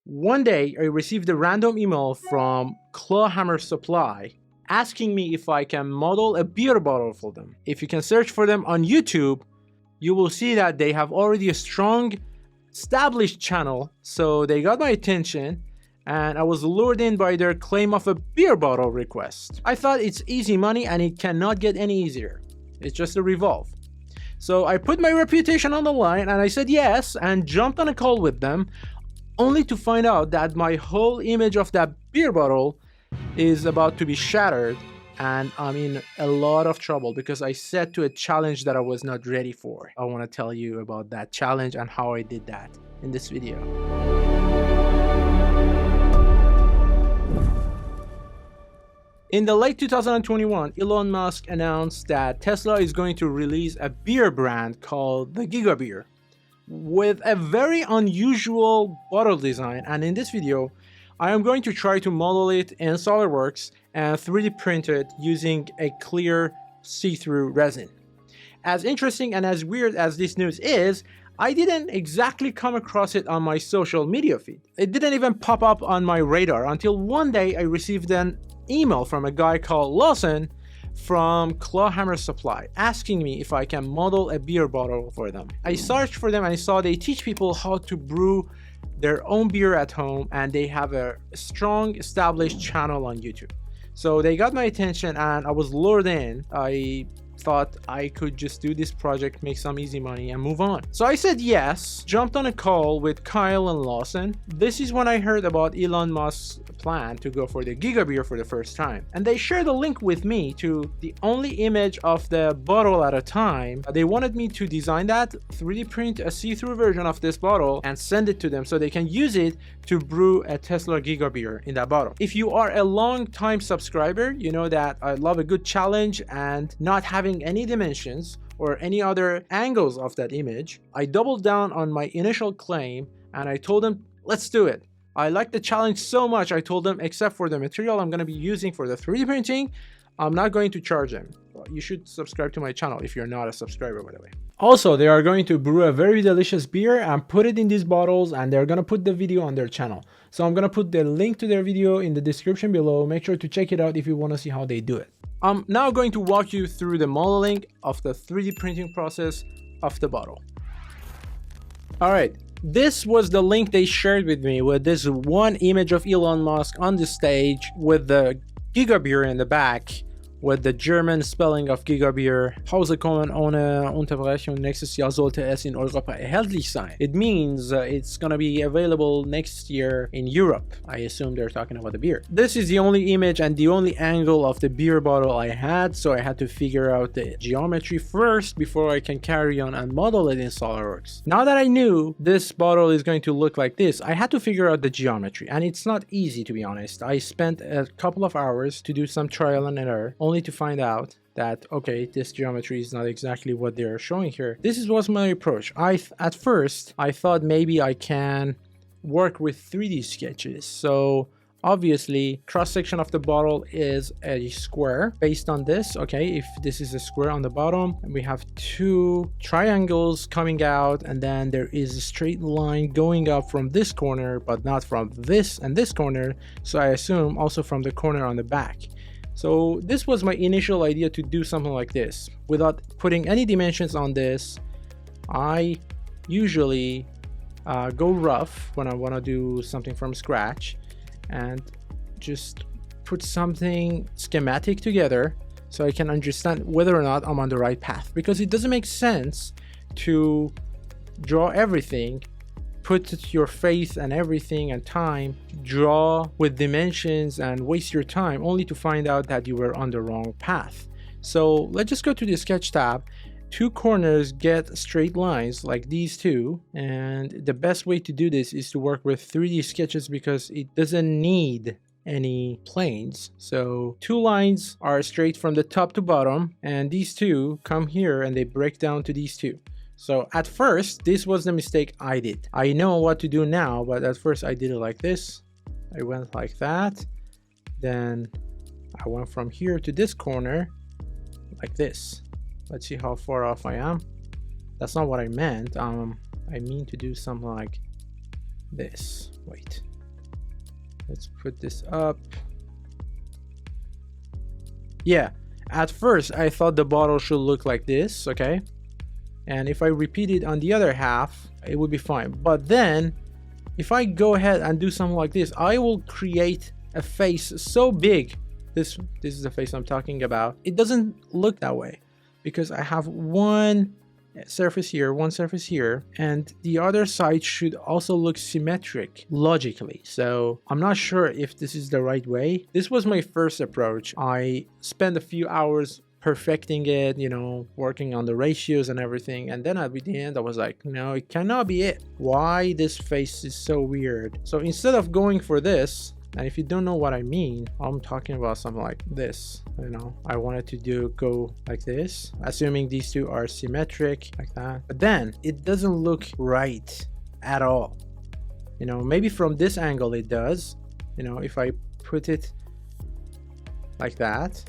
One day, I received a random email from Clawhammer Supply asking me if I can model a beer bottle for them. If you can search for them on YouTube, you will see that they have already a strong established channel, so they got my attention and I was lured in by their claim of a beer bottle request. I thought it's easy money and it cannot get any easier. It's just a revolve. So I put my reputation on the line and I said yes and jumped on a call with them, only to find out that my whole image of that beer bottle is about to be shattered and I'm in a lot of trouble because I set to a challenge that I was not ready for. I want to tell you about that challenge and how I did that in this video. In the late 2021, Elon Musk announced that Tesla is going to release a beer brand called the Gigabeer with a very unusual bottle design, and in this video I am going to try to model it in SolidWorks and 3D print it using a clear see-through resin. As interesting and as weird as this news is, I didn't exactly come across it on my social media feed. It didn't even pop up on my radar until one day I received an email from a guy called Lawson from Clawhammer Supply asking me if I can model a beer bottle for them. I searched for them and I saw they teach people how to brew their own beer at home and they have a strong established channel on YouTube. So they got my attention and I was lured in. I thought I could just do this project, make some easy money and move on. So I said yes, jumped on a call with Kyle and Lawson. This is when I heard about Elon Musk's plan to go for the Gigabeer for the first time. And they shared a link with me to the only image of the bottle at a time. They wanted me to design that, 3D print a see-through version of this bottle and send it to them so they can use it to brew a Tesla Gigabeer in that bottle. If you are a long-time subscriber, you know that I love a good challenge and not having any dimensions or any other angles of that image. I doubled down on my initial claim and I told them, let's do it. I like the challenge so much, I told them, except for the material I'm going to be using for the 3D printing, I'm not going to charge them. You should subscribe to my channel if you're not a subscriber, by the way. Also, they are going to brew a very delicious beer and put it in these bottles, and they're going to put the video on their channel. So I'm going to put the link to their video in the description below. Make sure to check it out if you want to see how they do it. I'm now going to walk you through the modeling of the 3D printing process of the bottle. All right. This was the link they shared with me with this one image of Elon Musk on the stage with the Gigabeer in the back with the German spelling of Gigabeer. Hause kommen ohne Unterbrechung. Nächstes Jahr sollte es in Europa erhältlich sein. It means it's gonna be available next year in Europe. I assume they're talking about the beer. This is the only image and the only angle of the beer bottle I had, so I had to figure out the geometry first before I can carry on and model it in SolidWorks. Now that I knew this bottle is going to look like this, I had to figure out the geometry, and it's not easy, to be honest. I spent a couple of hours to do some trial and error, only to find out that, okay, this geometry is not exactly what they're showing here. This was my approach. At first, I thought maybe I can work with 3D sketches. So obviously, cross-section of the bottle is a square based on this. Okay, if this is a square on the bottom, and we have two triangles coming out, and then there is a straight line going up from this corner, but not from this and this corner. So I assume also from the corner on the back. So this was my initial idea, to do something like this without putting any dimensions on this. I usually go rough when I want to do something from scratch and just put something schematic together so I can understand whether or not I'm on the right path, because it doesn't make sense to draw everything, put your faith and everything and time, draw with dimensions and waste your time only to find out that you were on the wrong path. So let's just go to the sketch tab. Two corners get straight lines like these two, and the best way to do this is to work with 3D sketches because it doesn't need any planes. So two lines are straight from the top to bottom, and these two come here and they break down to these two. So at first, this was the mistake I did. I know what to do now, but at first I did it like this. I went like that. Then I went from here to this corner like this. Let's see how far off I am. That's not what I meant. I mean to do something like this. Wait, Let's put this up. Yeah, at first I thought the bottle should look like this, okay? And if I repeat it on the other half, it would be fine. But then if I go ahead and do something like this, I will create a face so big. This is the face I'm talking about. It doesn't look that way because I have one surface here, one surface here, and the other side should also look symmetric logically. So I'm not sure if this is the right way. This was my first approach. I spent a few hours perfecting it, you know, working on the ratios and everything, and then at the end I was like, no, it cannot be it. Why this face is so weird? So instead of going for this, and if you don't know what I mean, I'm talking about something like this. You know, I wanted to go like this, assuming these two are symmetric like that, but then it doesn't look right at all. You know, maybe from this angle it does. You know, if I put it like that,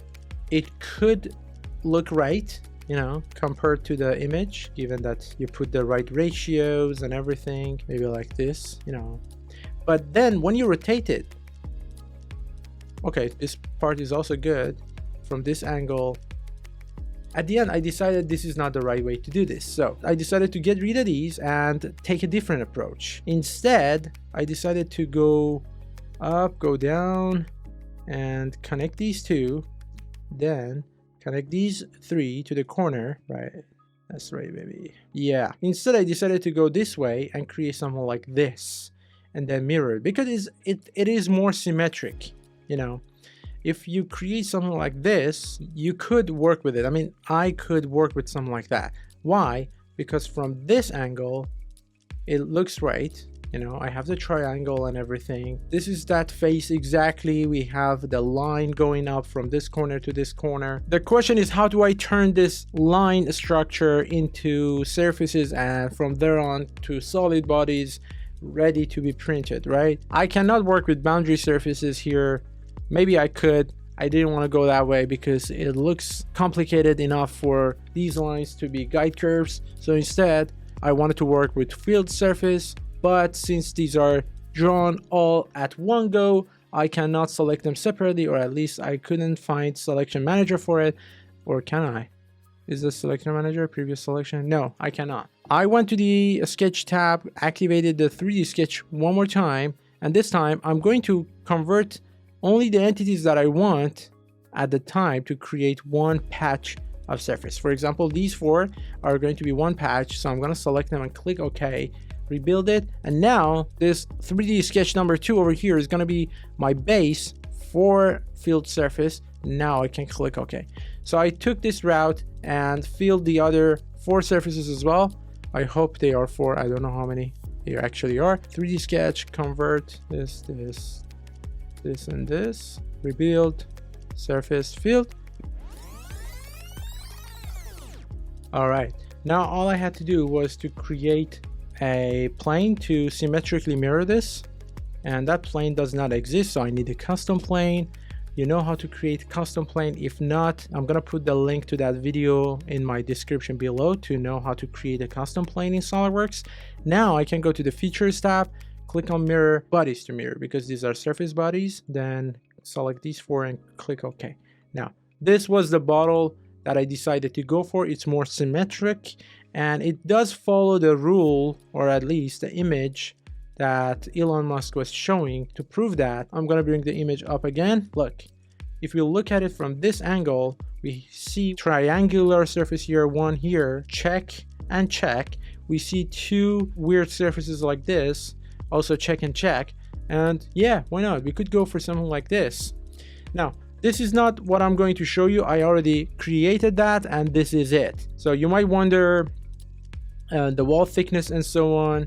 it could look right, you know, compared to the image, given that you put the right ratios and everything, maybe like this, you know. But then when you rotate it, okay, this part is also good from this angle. At the end, I decided this is not the right way to do this. So I decided to get rid of these and take a different approach. Instead, I decided to go up, go down, and connect these two. Then connect these three to the corner, right? That's right, baby. Yeah. Instead, I decided to go this way and create something like this and then mirror it, because it is more symmetric. You know, if you create something like this, you could work with it. I mean, I could work with something like that. Why? Because from this angle, it looks right. You know, I have the triangle and everything. This is that face exactly. We have the line going up from this corner to this corner. The question is, how do I turn this line structure into surfaces and from there on to solid bodies ready to be printed, right? I cannot work with boundary surfaces here. Maybe I could. I didn't want to go that way because it looks complicated enough for these lines to be guide curves. So instead, I wanted to work with field surface. But since these are drawn all at one go, I cannot select them separately, or at least I couldn't find selection manager for it. Or can I? Is the selection manager previous selection? No, I cannot. I went to the sketch tab, activated the 3D sketch one more time, and this time I'm going to convert only the entities that I want at the time to create one patch of surface. For example, these four are going to be one patch, so I'm going to select them and click OK. Rebuild it, and now this 3D sketch number 2 over here is going to be my base for field surface. Now I can click OK. So I took this route and filled the other 4 surfaces as well. I hope they are 4. I don't know how many they actually are. 3D sketch, convert this, and this. Rebuild, surface, field. All right. Now all I had to do was to create a plane to symmetrically mirror this, and that plane does not exist, so I need a custom plane. You know how to create a custom plane. If not, I'm gonna put the link to that video in my description below to know how to create a custom plane in SolidWorks. Now I can go to the features tab, click on mirror bodies to mirror, because these are surface bodies. Then select these 4 and click OK. Now this was the bottle that I decided to go for. It's more symmetric, and it does follow the rule, or at least the image that Elon Musk was showing. To prove that, I'm going to bring the image up again. Look, if we look at it from this angle, we see triangular surface here, one here, check and check. We see 2 weird surfaces like this, also check and check. And yeah, why not? We could go for something like this. Now, this is not what I'm going to show you. I already created that, and this is it. So you might wonder the wall thickness and so on.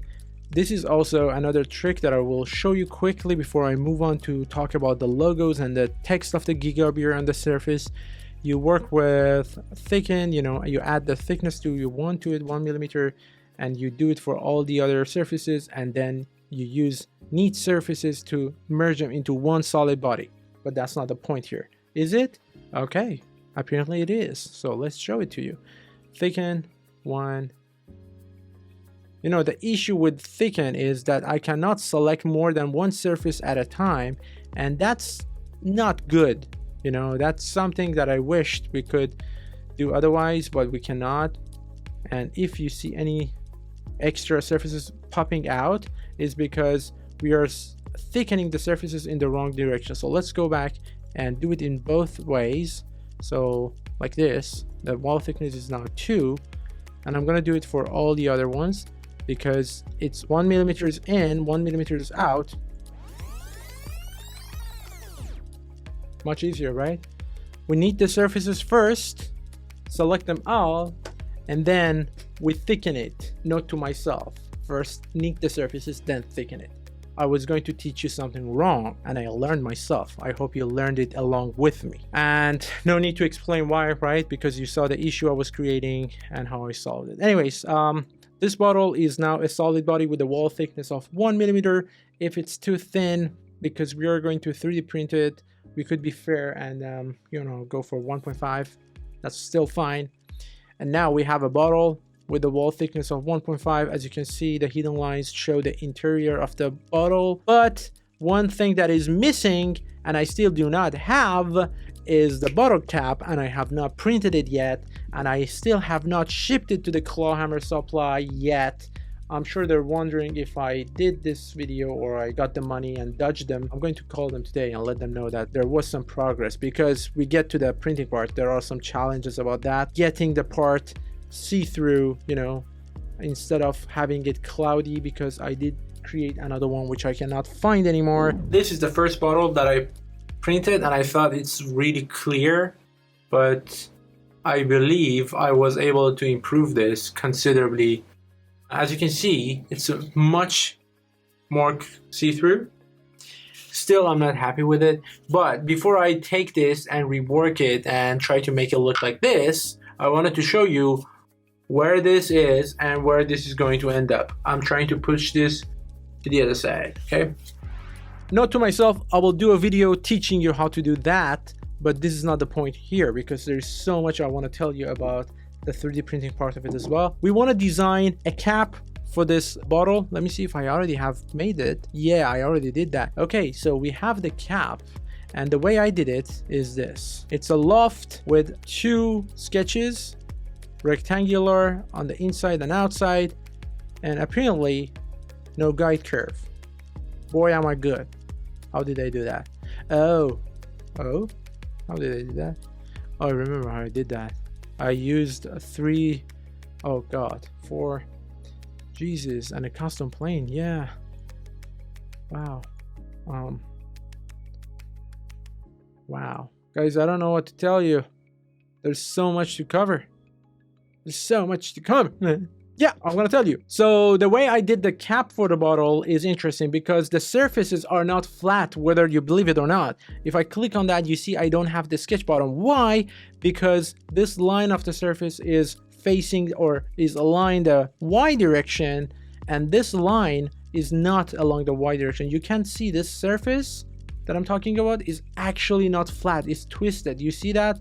This is also another trick that I will show you quickly before I move on to talk about the logos and the text of the Gigabeer on the surface. You work with thicken, you know, you add the thickness to you want to it, 1 millimeter, and you do it for all the other surfaces, and then you use neat surfaces to merge them into one solid body. But that's not the point here, is it? Okay, apparently it is. So let's show it to you. Thicken 1. You know, the issue with thicken is that I cannot select more than one surface at a time, and that's not good. You know, that's something that I wished we could do otherwise, but we cannot. And if you see any extra surfaces popping out, is because we are thickening the surfaces in the wrong direction. So let's go back and do it in both ways. So like this, the wall thickness is now 2, and I'm gonna do it for all the other ones because it's 1 millimeters in, 1 millimeters out. Much easier, right? We knead the surfaces first, select them all, and then we thicken it. Note to myself, first knead the surfaces, then thicken it. I was going to teach you something wrong, and I learned myself. I hope you learned it along with me. And no need to explain why, right? Because you saw the issue I was creating and how I solved it. Anyways, this bottle is now a solid body with a wall thickness of 1 millimeter. If it's too thin, because we are going to 3D print it, we could be fair and you know, go for 1.5. That's still fine. And now we have a bottle with a wall thickness of 1.5. As you can see, the hidden lines show the interior of the bottle. But one thing that is missing, and I still do not have, is the bottle cap, and I have not printed it yet, and I still have not shipped it to the Clawhammer supply yet. I'm sure they're wondering if I did this video or I got the money and dodged them. I'm going to call them today and let them know that there was some progress, because we get to the printing part, there are some challenges about that. Getting the part see-through, you know, instead of having it cloudy, because I did create another one which I cannot find anymore. This is the first bottle that I printed, and I thought it's really clear, but I believe I was able to improve this considerably. As you can see, it's a much more see-through. Still, I'm not happy with it, but before I take this and rework it and try to make it look like this, I wanted to show you where this is and where this is going to end up. I'm trying to push this to the other side, okay? Note to myself, I will do a video teaching you how to do that, but this is not the point here, because there's so much I want to tell you about the 3D printing part of it as well. We want to design a cap for this bottle. Let me see if I already have made it. Yeah, I already did that. Okay, so we have the cap, and the way I did it is this. It's a loft with 2 sketches, rectangular on the inside and outside, and apparently no guide curve. Boy, am I good. How did I do that? Oh, how did I do that? Oh, I remember how I did that. I used 4 Jesus, and a custom plane. Yeah, wow. Wow, guys, I don't know what to tell you. There's so much to cover. There's so much to cover. Yeah, I'm gonna tell you. So the way I did the cap for the bottle is interesting, because the surfaces are not flat, whether you believe it or not. If I click on that, you see I don't have the sketch bottom. Why? Because this line of the surface is facing, or is aligned the Y direction, and this line is not along the Y direction. You can see this surface that I'm talking about is actually not flat, it's twisted. You see that?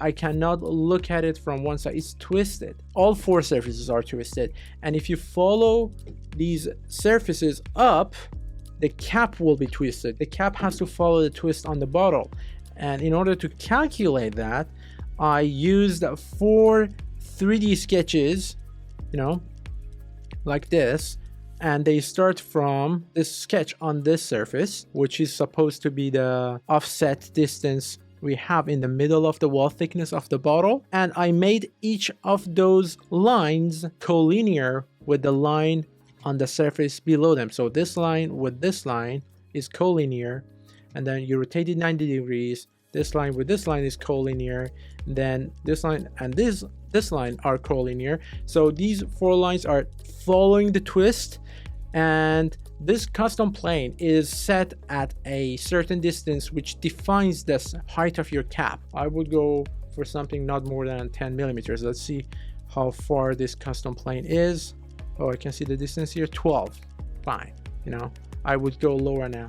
I cannot look at it from one side, it's twisted. All 4 surfaces are twisted, and if you follow these surfaces up, the cap will be twisted. The cap has to follow the twist on the bottle, and in order to calculate that, I used 4 3D sketches, you know, like this, and they start from this sketch on this surface, which is supposed to be the offset distance we have in the middle of the wall thickness of the bottle, and I made each of those lines collinear with the line on the surface below them. So this line with this line is collinear, and then you rotate it 90 degrees. This line with this line is collinear, then this line and this line are collinear. So these 4 lines are following the twist, and this custom plane is set at a certain distance which defines the height of your cap. I would go for something not more than 10 millimeters. Let's see how far this custom plane is. Oh, I can see the distance here, 12. Fine, you know, I would go lower now,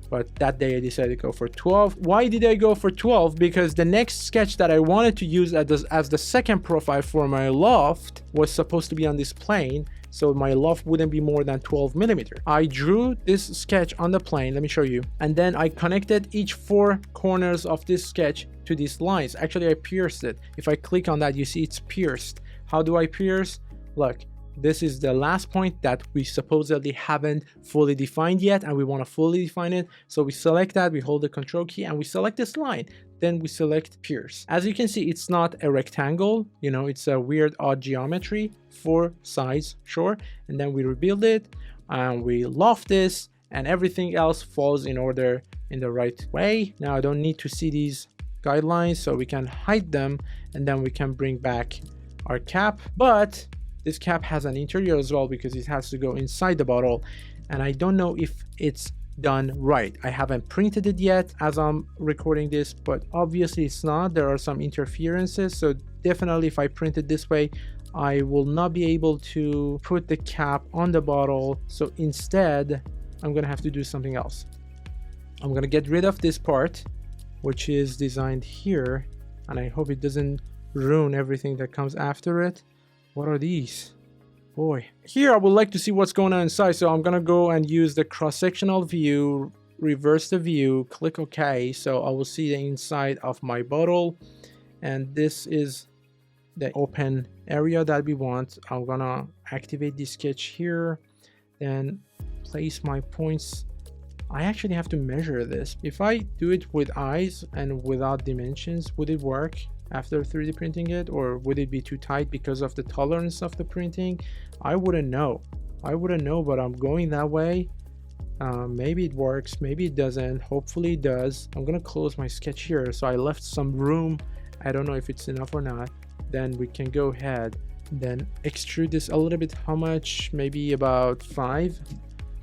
but that day I decided to go for 12. Why did I go for 12? Because the next sketch that I wanted to use as the second profile for my loft was supposed to be on this plane, so my loft wouldn't be more than 12 millimeter. I drew this sketch on the plane, let me show you, and then I connected each 4 corners of this sketch to these lines. Actually, I pierced it. If I click on that, you see it's pierced. How do I pierce? Look, this is the last point that we supposedly haven't fully defined yet, and we want to fully define it. So we select that, we hold the control key, and we select this line. Then we select pierce. As you can see, it's not a rectangle, you know, it's a weird odd geometry, 4 sides, sure. And then we rebuild it, and we loft this, and everything else falls in order in the right way. Now I don't need to see these guidelines, so we can hide them, and then we can bring back our cap. But this cap has an interior as well because it has to go inside the bottle, and I don't know if it's done right. I haven't printed it yet as I'm recording this, but obviously it's not. There are some interferences, so definitely if I print it this way, I will not be able to put the cap on the bottle. So instead, I'm gonna have to do something else. I'm gonna get rid of this part, which is designed here, and I hope it doesn't ruin everything that comes after it. What are these? Boy. Here I would like to see what's going on inside, so I'm gonna go and use the cross-sectional view, reverse the view, click OK, so I will see the inside of my bottle, and this is the open area that we want. I'm gonna activate the sketch here, then place my points. I actually have to measure this. If I do it with eyes and without dimensions, would it work after 3D printing it, or would it be too tight because of the tolerance of the printing? I wouldn't know. But I'm going that way. Maybe it works, maybe it doesn't. Hopefully it does. I'm gonna close my sketch here, so I left some room. I don't know if it's enough or not. Then we can go ahead, then extrude this a little bit. How much? Maybe about 5,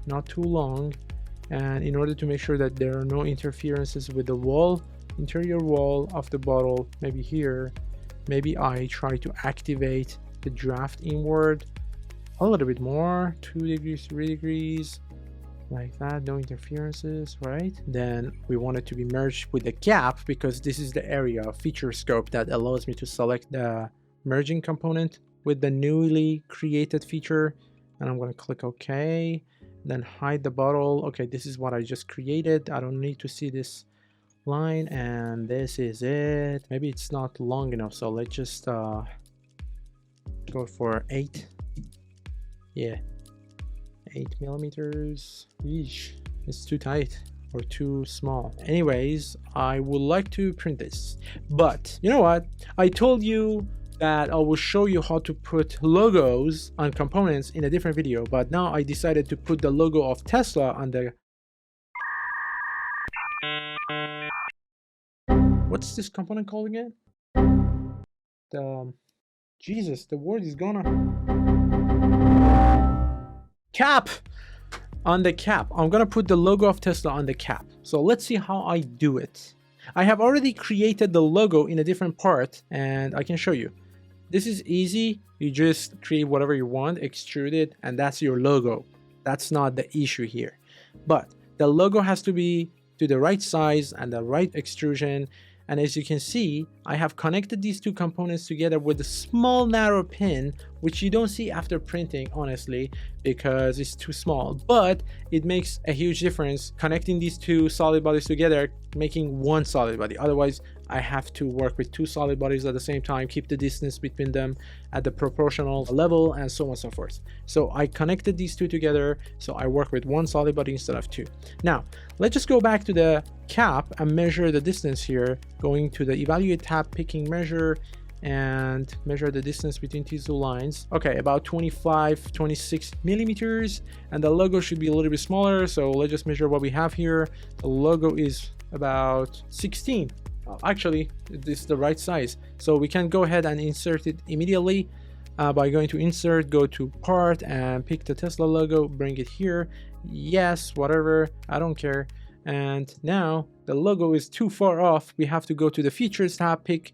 not too long. And in order to make sure that there are no interferences with the wall, interior wall of the bottle, maybe here, maybe I try to activate the draft inward a little bit more, 2 degrees, 3 degrees, like that, no interferences, right? Then we want it to be merged with the gap, because this is the area of feature scope that allows me to select the merging component with the newly created feature. And I'm going to click OK, then hide the bottle. Okay, this is what I just created. I don't need to see this line, and this is it. Maybe it's not long enough, so let's just go for 8. Yeah, 8 millimeters. Eesh, it's too tight or too small. Anyways, I would like to print this, but you know what, I told you that I will show you how to put logos on components in a different video, but now I decided to put the logo of Tesla on the... What's this component called again? Jesus, the word is gonna... Cap! On the cap. I'm gonna put the logo of Tesla on the cap. So let's see how I do it. I have already created the logo in a different part, and I can show you. This is easy. You just create whatever you want, extrude it, and that's your logo. That's not the issue here. But the logo has to be to the right size and the right extrusion. And as you can see, I have connected these 2 components together with a small narrow pin, which you don't see after printing, honestly, because it's too small. But it makes a huge difference connecting these 2 solid bodies together, making one solid body. Otherwise, I have to work with 2 solid bodies at the same time, keep the distance between them at the proportional level, and so on and so forth. So I connected these 2 together, so I work with 1 solid body instead of 2. Now, let's just go back to the cap and measure the distance here, going to the evaluate tab, picking measure, and measure the distance between these 2 lines. Okay, about 26 millimeters, and the logo should be a little bit smaller, so let's just measure what we have here. The logo is about 16. Actually, this is the right size, so we can go ahead and insert it immediately by going to insert, go to part, and pick the Tesla logo, bring it here. Yes, whatever, I don't care. And now the logo is too far off. We have to go to the features tab, pick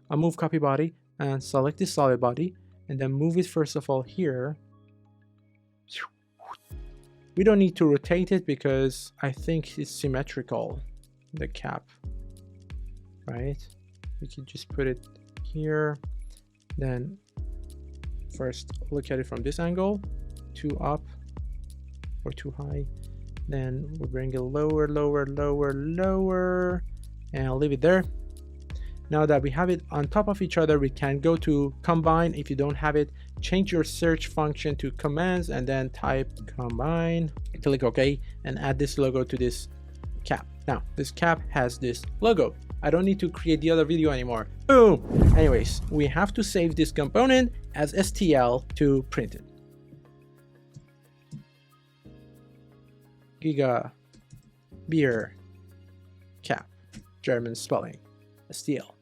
a move copy body, and select this solid body, and then move it first of all here. We don't need to rotate it because I think it's symmetrical, the cap, right? We can just put it here, then first look at it from this angle, too up or too high. Then we'll bring it lower, lower, lower, lower, and I'll leave it there. Now that we have it on top of each other, we can go to combine. If you don't have it, change your search function to commands and then type combine, click OK, and add this logo to this cap. Now this cap has this logo. I don't need to create the other video anymore. Boom. Anyways, we have to save this component as STL to print it. Gigabeer cap, German spelling, STL.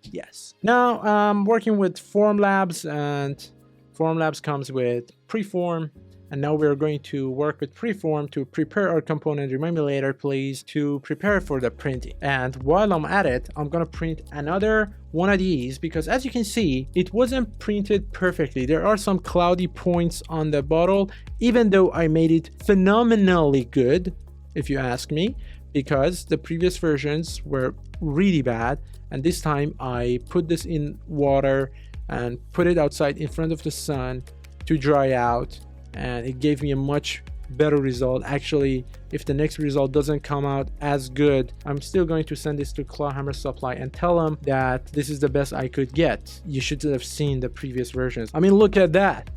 Yes. Now I'm working with Formlabs, and Formlabs comes with preform, and now we're going to work with preform to prepare our component. Remind me later, please, to prepare for the printing. And while I'm at it, I'm gonna print another one of these, because as you can see, it wasn't printed perfectly. There are some cloudy points on the bottle, even though I made it phenomenally good, if you ask me, because the previous versions were really bad. And this time I put this in water and put it outside in front of the sun to dry out, and it gave me a much better result. Actually, if the next result doesn't come out as good, I'm still going to send this to Clawhammer Supply and tell them that this is the best I could get. You should have seen the previous versions. I mean, look at that.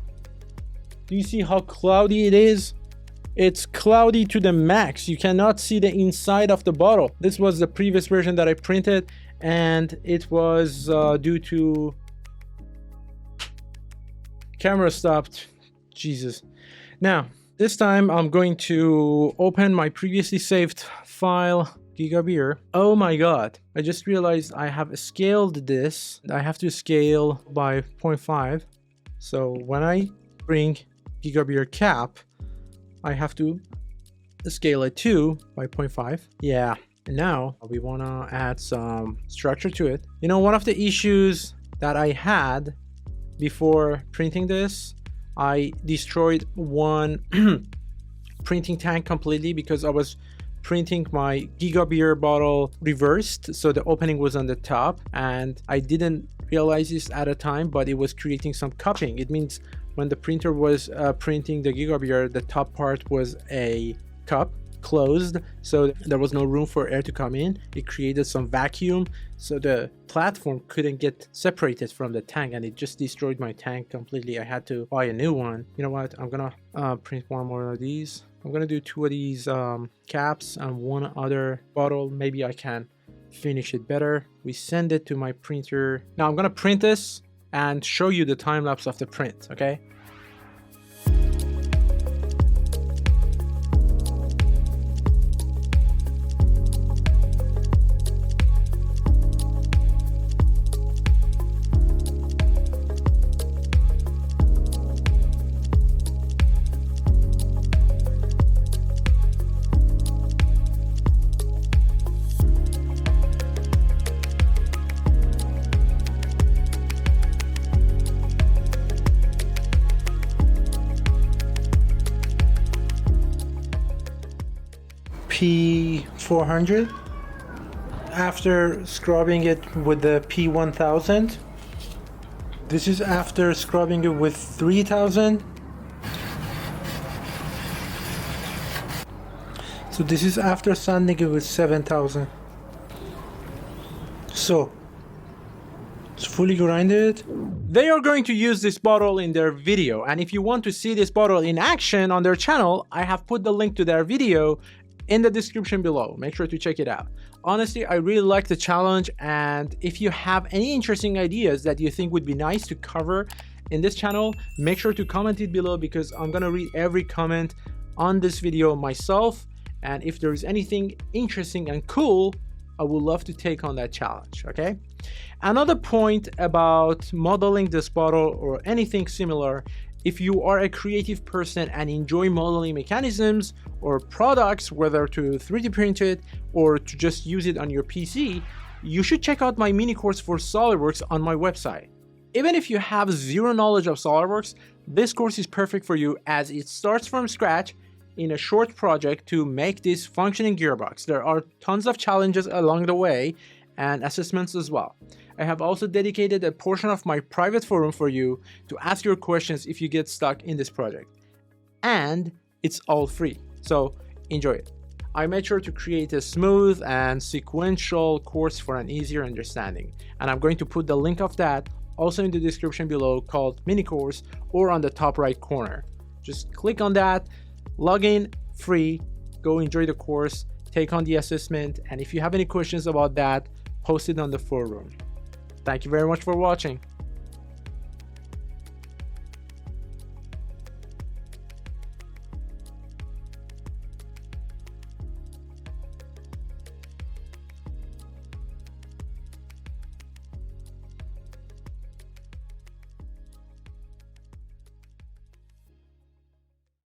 Do you see how cloudy it is? It's cloudy to the max. You cannot see the inside of the bottle. This was the previous version that I printed, and it was due to camera stopped. Jesus. Now this time I'm going to open my previously saved file, Gigabeer. Oh my god, I just realized I have scaled this. I have to scale by 0.5. So when I bring Gigabeer cap, I have to scale it too by 0.5. Yeah. And now we want to add some structure to it. You know, one of the issues that I had before printing this, I destroyed one printing tank completely because I was printing my Gigabeer bottle reversed, so the opening was on the top, and I didn't realize this at a time, but it was creating some cupping. It means when the printer was printing the Gigabeer, the top part was a cup closed, so there was no room for air to come in. It created some vacuum, so the platform couldn't get separated from the tank, and it just destroyed my tank completely. I had to buy a new one. You know what, I'm gonna print one more of these. I'm gonna do 2 of these caps and 1 other bottle. Maybe I can finish it better. We send it to my printer. Now I'm gonna print this and show you the time lapse of the print, okay? P400 after scrubbing it with the P1000. This is after scrubbing it with 3000. So this is after sanding it with 7000. So it's fully grinded. They are going to use this bottle in their video, and if you want to see this bottle in action on their channel, I have put the link to their video in the description below. Make sure to check it out. Honestly, I really like the challenge, and if you have any interesting ideas that you think would be nice to cover in this channel, make sure to comment it below, because I'm gonna read every comment on this video myself, and if there is anything interesting and cool, I would love to take on that challenge, okay? Another point about modeling this bottle or anything similar, if you are a creative person and enjoy modeling mechanisms or products, whether to 3D print it or to just use it on your PC, you should check out my mini course for SolidWorks on my website. Even if you have zero knowledge of SolidWorks, this course is perfect for you, as it starts from scratch in a short project to make this functioning gearbox. There are tons of challenges along the way and assessments as well. I have also dedicated a portion of my private forum for you to ask your questions if you get stuck in this project. and it's all free. So enjoy it. I made sure to create a smooth and sequential course for an easier understanding, and I'm going to put the link of that also in the description below, called mini course, or on the top right corner. Just click on that, log in, free, go enjoy the course, take on the assessment, and if you have any questions about that, post it on the forum. Thank you very much for watching.